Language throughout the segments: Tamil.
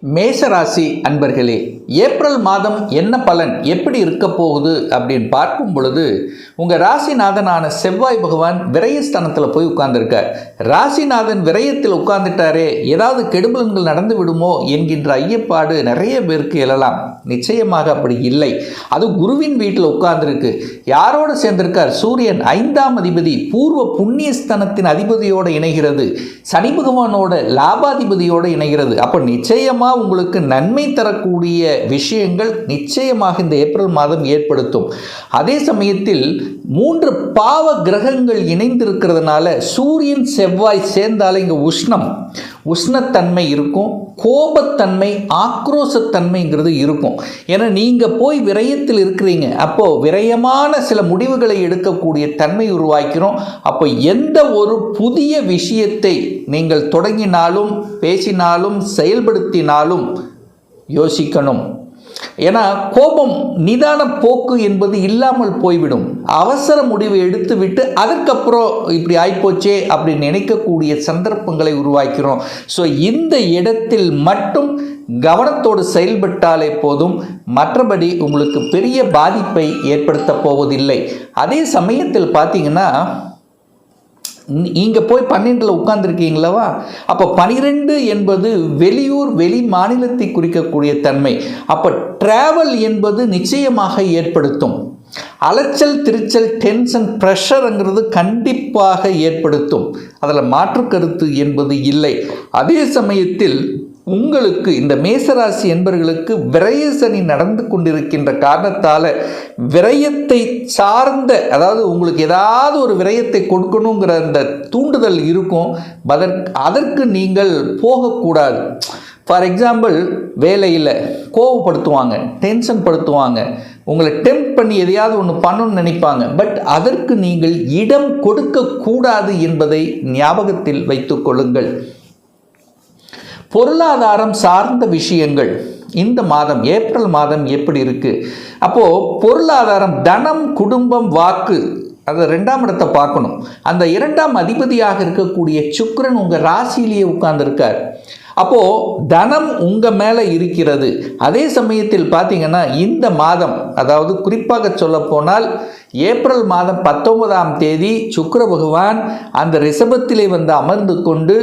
மேஷராசி அன்பர்களே, ஏப்ரல் மாதம் என்ன பலன் எப்படி இருக்க போகுது அப்படின்னு பார்க்கும் பொழுது உங்கள் ராசிநாதனான செவ்வாய் பகவான் விரயஸ்தானத்தில் போய் உட்கார்ந்துருக்கார். ராசிநாதன் விரயத்தில் உட்கார்ந்துட்டாரே, ஏதாவது கெடுபலன்கள் நடந்து விடுமோ என்கின்ற ஐயப்பாடு நிறைய பேருக்கு எழலாம். நிச்சயமாக அப்படி இல்லை. அது குருவின் வீட்டில் உட்கார்ந்துருக்கு. யாரோடு சேர்ந்திருக்கார்? சூரியன் 5ஆம் அதிபதி, பூர்வ புண்ணியஸ்தானத்தின் அதிபதியோடு இணைகிறது. சனி பகவானோட லாபாதிபதியோடு இணைகிறது. அப்போ நிச்சயமாக உங்களுக்கு நன்மை தரக்கூடிய விஷயங்கள் நிச்சயமாக இந்த ஏப்ரல் மாதம் ஏற்படுத்தும். அதே சமயத்தில் 3 பாவ கிரகங்கள் இணைந்திருக்கிறதுனால சூரியன் செவ்வாய் சேர்ந்தாலே இங்கே உஷ்ணத்தன்மை இருக்கும், கோபத்தன்மை, ஆக்ரோஷத்தன்மைங்கிறது இருக்கும். ஏன்னா நீங்கள் போய் விரயத்தில் இருக்கிறீங்க. அப்போது விரயமான சில முடிவுகளை எடுக்கக்கூடிய தன்மை உருவாக்கிறோம். அப்போ எந்த ஒரு புதிய விஷயத்தை நீங்கள் தொடங்கினாலும் பேசினாலும் செயல்படுத்தினாலும் யோசிக்கணும். ஏன்னா கோபம், நிதான போக்கு என்பது இல்லாமல் போய்விடும். அவசர முடிவை எடுத்துவிட்டு அதற்கப்புறம் இப்படி ஆயிப்போச்சே அப்படி நினைக்கக்கூடிய சந்தர்ப்பங்களை உருவாக்கிறோம். ஸோ இந்த இடத்தில் மட்டும் கவனத்தோடு செயல்பட்டாலே போதும். மற்றபடி உங்களுக்கு பெரிய பாதிப்பை ஏற்படுத்த போவதில்லை. அதே சமயத்தில் பார்த்தீங்கன்னா, இங்கே போய் 12ல் உட்கார்ந்துருக்கீங்களவா, அப்போ 12 என்பது வெளியூர் வெளி மாநிலத்தை குறிக்கக்கூடிய தன்மை. அப்போ டிராவல் என்பது நிச்சயமாக ஏற்படுத்தும். அலைச்சல் திருச்சல் டென்ஷன் ப்ரெஷருங்கிறது கண்டிப்பாக ஏற்படுத்தும். அதில் மாற்று கருத்து என்பது இல்லை. அதே சமயத்தில் உங்களுக்கு இந்த மேசராசி என்பவர்களுக்கு விரயசனி நடந்து கொண்டிருக்கின்ற காரணத்தால் விரயத்தை சார்ந்த, அதாவது உங்களுக்கு ஏதாவது ஒரு விரயத்தை கொடுக்கணுங்கிற அந்த தூண்டுதல் இருக்கும். அதற்கு நீங்கள் போகக்கூடாது. ஃபார் எக்ஸாம்பிள், வேலையில் கோவப்படுத்துவாங்க, டென்ஷன் படுத்துவாங்க, உங்களை டெம்ப் பண்ணி எதையாவது ஒன்று பண்ணணும்னு நினைப்பாங்க. பட் அதற்கு நீங்கள் இடம் கொடுக்கக்கூடாது என்பதை ஞாபகத்தில் வைத்துக் கொள்ளுங்கள். பொருளாதாரம் சார்ந்த விஷயங்கள் இந்த மாதம் ஏப்ரல் மாதம் எப்படி இருக்கு? அப்போது பொருளாதாரம், தனம், குடும்பம், வாக்கு, அது 2ஆம் இடத்தை பார்க்கணும். அந்த 2ஆம் அதிபதியாக இருக்கக்கூடிய சுக்கிரன் உங்கள் ராசியிலேயே உட்கார்ந்துருக்கார். அப்போது தனம் உங்கள் மேலே இருக்கிறது. அதே சமயத்தில் பார்த்தீங்கன்னா இந்த மாதம், அதாவது குறிப்பாக சொல்லப்போனால் ஏப்ரல் மாதம் 19ஆம் தேதி சுக்கிர பகவான் அந்த ரிஷபத்திலே வந்து அமர்ந்து கொண்டு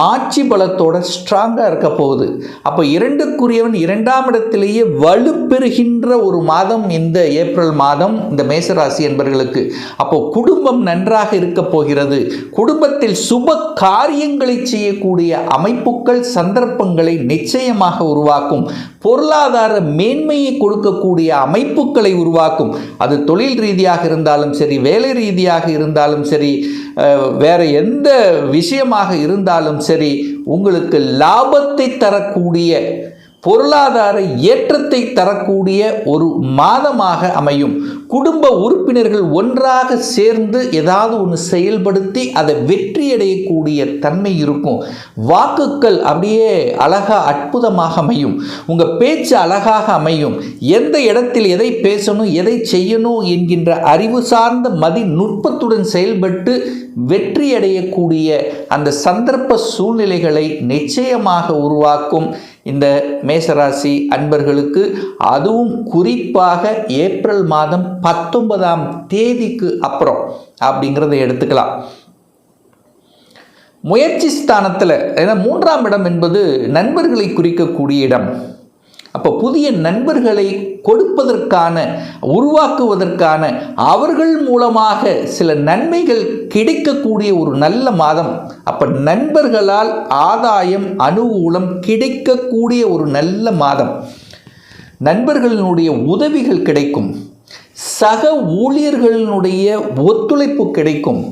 ஆட்சி பலத்தோட ஸ்ட்ராங்காக இருக்க போகுது. அப்போ 2க்குரியவன் 2ஆம் இடத்திலேயே வலுப்பெறுகின்ற ஒரு மாதம் இந்த ஏப்ரல் மாதம் இந்த மேசராசி என்பவர்களுக்கு. அப்போ குடும்பம் நன்றாக இருக்க போகிறது. குடும்பத்தில் சுப காரியங்களை செய்யக்கூடிய அமைப்புகள், சந்தர்ப்பங்களை நிச்சயமாக உருவாக்கும். பொருளாதார மேன்மையை கொடுக்கக்கூடிய அமைப்புகளை உருவாக்கும். அது தொழில் ரீதியாக இருந்தாலும் சரி, வேலை ரீதியாக இருந்தாலும் சரி, வேற எந்த விஷயமாக இருந்தாலும் சரி, உங்களுக்கு லாபத்தை தரக்கூடிய, பொருளாதார ஏற்றத்தை தரக்கூடிய ஒரு மாதமாக அமையும். குடும்ப உறுப்பினர்கள் ஒன்றாக சேர்ந்து ஏதாவது ஒன்று செயல்படுத்தி அதை வெற்றியடையக்கூடிய தன்மை இருக்கும். வாக்குகள் அப்படியே அழகாக அற்புதமாக அமையும். உங்கள் பேச்சு அழகாக அமையும். எந்த இடத்தில் எதை பேசணும், எதை செய்யணும் என்கின்ற அறிவு சார்ந்த நுட்பத்துடன் செயல்பட்டு வெற்றியடையக்கூடிய அந்த சந்தர்ப்ப சூழ்நிலைகளை நிச்சயமாக உருவாக்கும் இந்த மேசராசி அன்பர்களுக்கு. அதுவும் குறிப்பாக ஏப்ரல் மாதம் 19ஆம் தேதிக்கு அப்புறம் அப்படிங்கிறத எடுத்துக்கலாம். முயற்சி ஸ்தானத்தில், ஏன்னா 3ஆம் இடம் என்பது நண்பர்களை குறிக்கக்கூடிய இடம். அப்போ புதிய நண்பர்களை கொடுப்பதற்கான, உருவாக்குவதற்கான, அவர்கள் மூலமாக சில நன்மைகள் கிடைக்கக்கூடிய ஒரு நல்ல மாதம். அப்போ நண்பர்களால் ஆதாயம், அனுகூலம் கிடைக்கக்கூடிய ஒரு நல்ல மாதம். நண்பர்களினுடைய உதவிகள் கிடைக்கும். சக ஊழியர்களினுடைய ஒத்துழைப்பு கிடைக்கும்.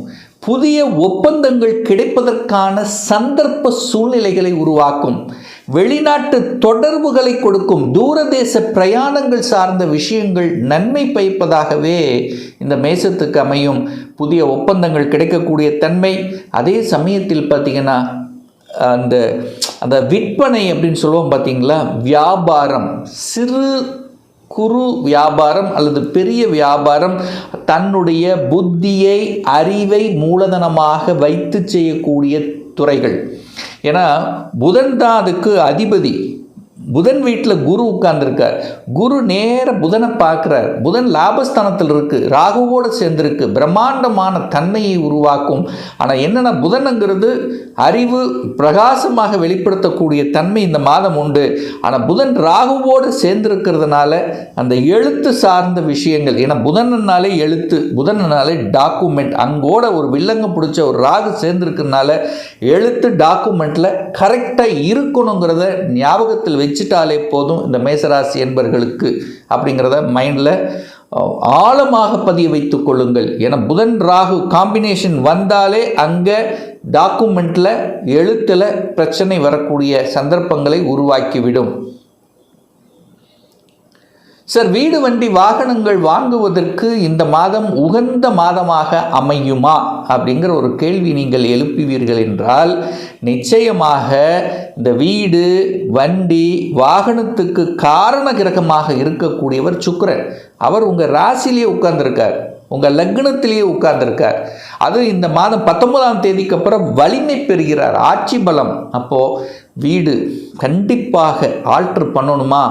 புதிய ஒப்பந்தங்கள் கிடைப்பதற்கான சந்தர்ப்ப சூழ்நிலைகளை உருவாக்கும். வெளிநாட்டு தொடர்புகளை கொடுக்கும். தூரதேச பிரயாணங்கள் சார்ந்த விஷயங்கள் நன்மை பயப்பதாகவே இந்த மேசத்துக்கு அமையும். புதிய ஒப்பந்தங்கள் கிடைக்கக்கூடிய தன்மை. அதே சமயத்தில் பார்த்திங்கன்னா அந்த விற்பனை அப்படின்னு சொல்லுவோம் பார்த்தீங்களா, வியாபாரம், சிறு குறு வியாபாரம் அல்லது பெரிய வியாபாரம், தன்னுடைய புத்தியை, அறிவை மூலதனமாக வைத்து செய்யக்கூடிய துறைகள். ஏன்னா புதன் தான் அதுக்கு அதிபதி. புதன் வீட்டில் குரு உட்கார்ந்துருக்கார். குரு நேர புதனை பார்க்குறார். புதன் லாபஸ்தானத்தில் இருக்குது, ராகுவோடு சேர்ந்துருக்கு, பிரம்மாண்டமான தன்மையை உருவாக்கும். ஆனால் என்னென்னா புதனுங்கிறது அறிவு பிரகாசமாக வெளிப்படுத்தக்கூடிய தன்மை இந்த மாதம் உண்டு. ஆனால் புதன் ராகுவோடு சேர்ந்திருக்கிறதுனால அந்த எழுத்து சார்ந்த விஷயங்கள், ஏன்னா புதனாலே எழுத்து, புதனாலே டாக்குமெண்ட், அங்கோட ஒரு வில்லங்க பிடிச்ச ஒரு ராகு சேர்ந்துருக்கிறதுனால எழுத்து டாக்குமெண்ட்டில் கரெக்டாக இருக்கணுங்கிறத ஞாபகத்தில் வச்சுட்டாலே போதும் இந்த மேசராசி என்பர்களுக்கு அப்படிங்கிறத மைண்டில் ஆழமாக பதிய வைத்துக் கொள்ளுங்கள். ஏன்னா புதன் ராகு காம்பினேஷன் வந்தாலே அங்கே டாக்குமெண்ட்டில் எழுத்தில் பிரச்சனை வரக்கூடிய சந்தர்ப்பங்களை உருவாக்கிவிடும். சார், வீடு வண்டி வாகனங்கள் வாங்குவதற்கு இந்த மாதம் உகந்த மாதமாக அமையுமா அப்படிங்கிற ஒரு கேள்வி நீங்கள் எழுப்புவீர்கள் என்றால், நிச்சயமாக இந்த வீடு வண்டி வாகனத்துக்கு காரண கிரகமாக இருக்கக்கூடியவர் சுக்கிரன். அவர் உங்கள் ராசிலேயே உட்கார்ந்துருக்கார், உங்கள் லக்னத்திலேயே உட்கார்ந்துருக்கார். அது இந்த மாதம் 19ஆம் தேதிக்கு அப்புறம் வலிமை பெறுகிறார், ஆட்சி பலம். அப்போது வீடு கண்டிப்பாக ஆல்ட்ரு பண்ணணுமா,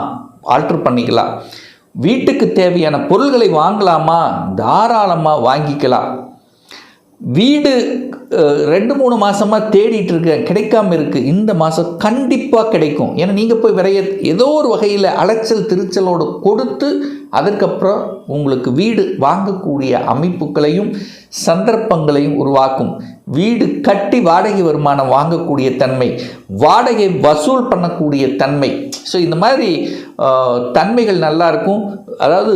ஆல்ட்ரு பண்ணிக்கலாம். வீட்டுக்கு தேவையான பொருள்களை வாங்கலாமா, தாராளமாக வாங்கிக்கலாம். வீடு 2-3 மாதமாக தேடிட்டு இருக்க, கிடைக்காம இருக்குது, இந்த மாதம் கண்டிப்பாக கிடைக்கும். ஏன்னா நீங்கள் போய் ஏதோ ஒரு வகையில் அலைச்சல் திருச்சலோடு கொடுத்து அதுக்கப்புறம் உங்களுக்கு வீடு வாங்கக்கூடிய அமைப்புகளையும் சந்தர்ப்பங்களையும் உருவாக்கும். வீடு கட்டி வாடகை வருமானம் வாங்கக்கூடிய தன்மை, வாடகை வசூல் பண்ணக்கூடிய தன்மை. ஸோ இந்த மாதிரி தன்மைகள் நல்லாயிருக்கும். அதாவது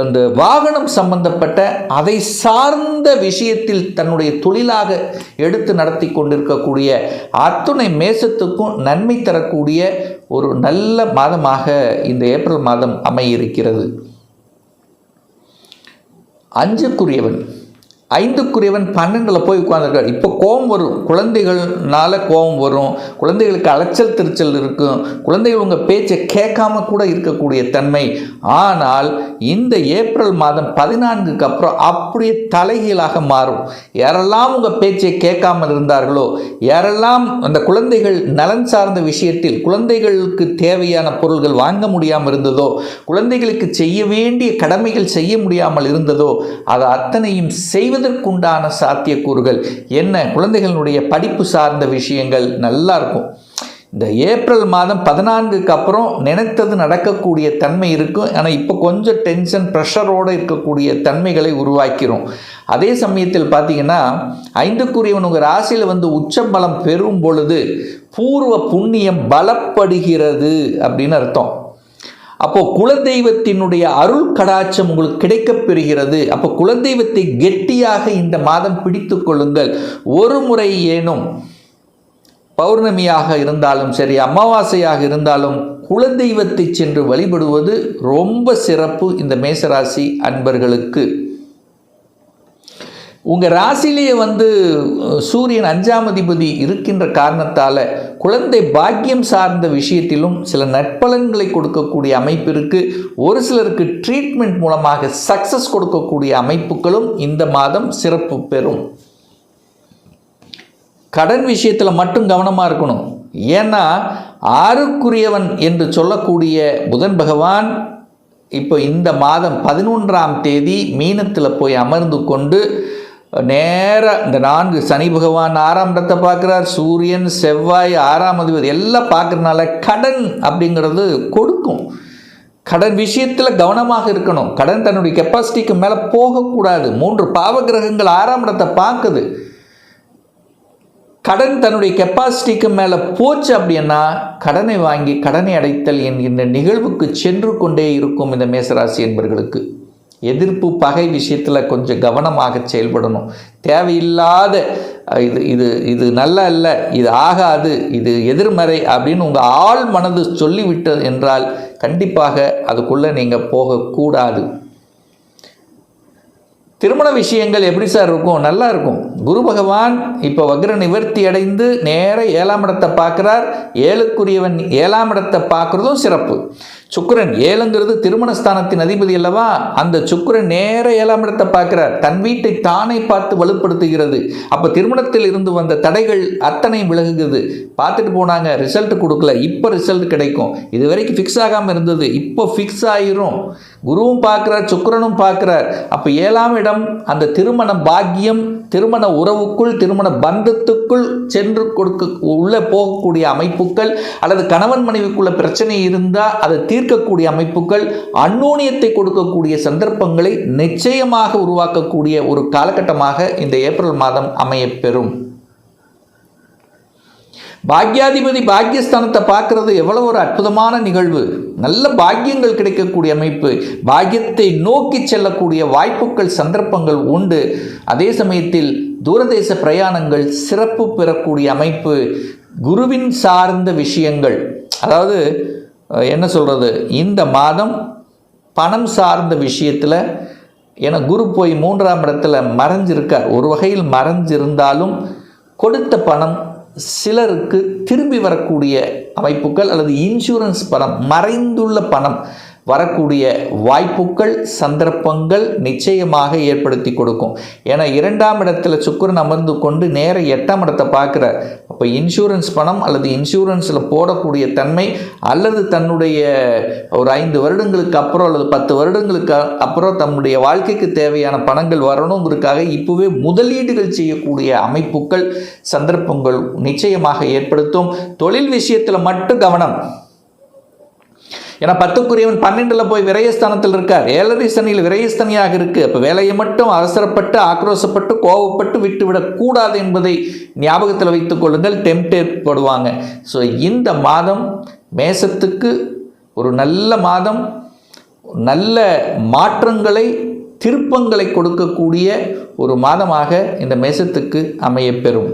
இந்த வாகனம் சம்பந்தப்பட்ட அதை சார்ந்த விஷயத்தில் தன்னுடைய தொழிலாக எடுத்து நடத்தி கொண்டிருக்கக்கூடிய அத்துணை மேசத்துக்கும் நன்மை தரக்கூடிய ஒரு நல்ல மாதமாக இந்த ஏப்ரல் மாதம் அமையிருக்கிறது. 5க்குரியவன் 5க்குரியவன் 12ல் போய் உட்கார்ந்துருக்கார். இப்போ கோபம் வரும், குழந்தைகள்னால கோபம் வரும், குழந்தைகளுக்கு அலைச்சல் திருச்சல் இருக்கும், குழந்தைகள் உங்கள் பேச்சை கேட்காம கூட இருக்கக்கூடிய தன்மை. ஆனால் இந்த ஏப்ரல் மாதம் 14க்கு அப்புறம் அப்படியே தலைகீழாக மாறும். யாரெல்லாம் உங்கள் பேச்சை கேட்காமல் இருந்தார்களோ, யாரெல்லாம் அந்த குழந்தைகள் நலன் சார்ந்த விஷயத்தில் குழந்தைகளுக்கு தேவையான பொருள்கள் வாங்க முடியாமல் இருந்ததோ, குழந்தைகளுக்கு செய்ய வேண்டிய கடமைகள் செய்ய முடியாமல் இருந்ததோ, அதை அத்தனையும் செய்வதற்குண்டான சாத்தியக்கூறுகள் என்ன, குழந்தைகளுடைய படிப்பு சார்ந்த விஷயங்கள் நல்லா இருக்கும். இந்த ஏப்ரல் மாதம் 14க்கு அப்புறம் நினைத்தது நடக்கக்கூடிய தன்மை இருக்கும். ஆனால் இப்போ கொஞ்சம் டென்ஷன் ப்ரெஷரோடு இருக்கக்கூடிய தன்மைகளை உருவாக்கிறோம். அதே சமயத்தில் பார்த்தீங்கன்னா 5க்குரியவன் உங்கள் ராசியில் வந்து உச்சபலம் பெறும் பொழுது பூர்வ புண்ணியம் பலப்படுகிறது அப்படின்னு அர்த்தம். அப்போ குலதெய்வத்தினுடைய அருள் கடாட்சம் உங்களுக்கு கிடைக்கப் பெறுகிறது. அப்போ குலதெய்வத்தை கெட்டியாக இந்த மாதம் பிடித்து கொள்ளுங்கள். ஒரு முறை ஏனும் பௌர்ணமியாக இருந்தாலும் சரி, அமாவாசையாக இருந்தாலும் குலதெய்வத்தை சென்று வழிபடுவது ரொம்ப சிறப்பு இந்த மேசராசி அன்பர்களுக்கு. உங்கள் ராசிலேயே வந்து சூரியன் 5ஆம் அதிபதி இருக்கின்ற காரணத்தால் குழந்தை பாக்கியம் சார்ந்த விஷயத்திலும் சில நற்பலன்களை கொடுக்கக்கூடிய அமைப்பு இருக்குது. ஒரு சிலருக்கு ட்ரீட்மெண்ட் மூலமாக சக்ஸஸ் கொடுக்கக்கூடிய அமைப்புகளும் இந்த மாதம் சிறப்பு பெறும். கடன் விஷயத்தில் மட்டும் கவனமாக இருக்கணும். ஏன்னா 6க்குரியவன் என்று சொல்லக்கூடிய புதன் பகவான் இப்போ இந்த மாதம் 11ஆம் தேதி மீனத்தில் போய் அமர்ந்து கொண்டு நேராக இந்த 4 சனி பகவான் 6ஆம் இடத்தை பார்க்குறார், சூரியன் செவ்வாய் 6ஆம் அதிபதி எல்லாம் பார்க்குறதுனால கடன் அப்படிங்கிறது கொடுக்கும். கடன் விஷயத்தில் கவனமாக இருக்கணும். கடன் தன்னுடைய கெப்பாசிட்டிக்கு மேலே போகக்கூடாது. 3 பாவகிரகங்கள் 6ஆம் இடத்தை பார்க்குது. கடன் தன்னுடைய கெப்பாசிட்டிக்கு மேலே போச்சு அப்படின்னா கடனை வாங்கி கடனை அடைத்தல் என்கின்ற நிகழ்வுக்கு சென்று கொண்டே இருக்கும் இந்த மேசராசி என்பவர்களுக்கு. எதிர்ப்பு பகை விஷயத்தில் கொஞ்சம் கவனமாக செயல்படணும். தேவையில்லாத இது இது இது நல்லா இல்லை, இது ஆகாது, இது எதிர்மறை அப்படின்னு உங்கள் ஆள் மனது சொல்லிவிட்டது என்றால் கண்டிப்பாக அதுக்குள்ளே நீங்கள் போகக்கூடாது. திருமண விஷயங்கள் எப்படி சார் இருக்கும்? நல்லா இருக்கும். குரு பகவான் இப்போ வக்ர நிவர்த்தி அடைந்து நேர 7ஆம் இடத்தை பார்க்குறார். 7க்குரியவன் 7ஆம் இடத்தை பார்க்குறதும் சிறப்பு. சுக்கிரன் 7ங்கிறது திருமணஸ்தானத்தின் அதிபதி அல்லவா? அந்த சுக்கிரன் நேர 7ஆம் இடத்தை பார்க்கிறார். தன் வீட்டை தானே பார்த்து வலுப்படுத்துகிறது. அப்போ திருமணத்தில் இருந்து வந்த தடைகள் அத்தனை விலகுகிறது. பார்த்துட்டு போனாங்க, ரிசல்ட் கொடுக்கல, இப்போ ரிசல்ட் கிடைக்கும். இது வரைக்கும் ஃபிக்ஸ் ஆகாமல் இருந்தது, இப்போ ஃபிக்ஸ் ஆயிரும். குருவும் பார்க்குறார், சுக்கிரனும் பார்க்குறார். அப்போ 7ஆம் இடம் அந்த திருமண பாக்கியம், திருமண உறவுக்குள், திருமண பந்தத்துக்குள் சென்று உள்ளே போகக்கூடிய அமைப்புகள், அல்லது கணவன் மனைவிக்குள்ள பிரச்சனை இருந்தால் அதை தீர்க்கக்கூடிய அமைப்புகள், அந்யோன்யத்தை கொடுக்கக்கூடிய சந்தர்ப்பங்களை நிச்சயமாக உருவாக்கக்கூடிய ஒரு காலகட்டமாக இந்த ஏப்ரல் மாதம் அமையப்பெறும். பாக்யாதிபதி பாக்யஸ்தானத்தை பார்க்கறது எவ்வளவு ஒரு அற்புதமான நிகழ்வு. நல்ல பாக்கியங்கள் கிடைக்கக்கூடிய அமைப்பு, பாக்கியத்தை நோக்கி செல்லக்கூடிய வாய்ப்புகள், சந்தர்ப்பங்கள் உண்டு. அதே சமயத்தில் தூரதேச பிரயாணங்கள் சிறப்பு பெறக்கூடிய அமைப்பு. குருவின் சார்ந்த விஷயங்கள், அதாவது என்ன சொல்கிறது, இந்த மாதம் பணம் சார்ந்த விஷயத்தில், ஏன்னா குரு போய் 3ஆம் இடத்துல மறைஞ்சிருக்கார். ஒரு வகையில் மறைஞ்சிருந்தாலும் கொடுத்த பணம் சிலருக்கு திரும்பி வரக்கூடிய அமைப்புகள், அல்லது இன்சூரன்ஸ் பணம், மறைந்துள்ள பணம் வரக்கூடிய வாய்ப்புகள், சந்தர்ப்பங்கள் நிச்சயமாக ஏற்படுத்தி கொடுக்கும். ஏன்னா 2ஆம் இடத்துல சுக்கிரன் அமர்ந்து கொண்டு நேர 8ஆம் இடத்தை பார்க்குறார். அப்போ இன்சூரன்ஸ் பணம் அல்லது இன்சூரன்ஸில் போடக்கூடிய தன்மை, அல்லது தன்னுடைய ஒரு 5 வருடங்களுக்கு அப்புறம் அல்லது 10 வருடங்களுக்கு அப்புறம் தன்னுடைய வாழ்க்கைக்கு தேவையான பணங்கள் வரணுங்கிறதுக்காக இப்போவே முதலீடுகள் செய்யக்கூடிய அமைப்புகள், சந்தர்ப்பங்கள் நிச்சயமாக ஏற்படுத்தும். தொழில் விஷயத்தில் மட்டும் கவனம். ஏன்னா 10க்குரியவன் 12ல் போய் விரயஸ்தானத்தில் இருக்கார். 7ரை சனியில் விரயஸ்தனியாக இருக்குது. அப்போ வேலையை மட்டும் அவசரப்பட்டு, ஆக்ரோஷப்பட்டு, கோபப்பட்டு விட்டுவிடக்கூடாது என்பதை ஞாபகத்தில் வைத்துக் கொள்ளுங்கள். டெம்ப்டேட் படுவாங்க. ஸோ இந்த மாதம் மேசத்துக்கு ஒரு நல்ல மாதம், நல்ல மாற்றங்களை, திருப்பங்களை கொடுக்கக்கூடிய ஒரு மாதமாக இந்த மேசத்துக்கு அமையப்பெறும்.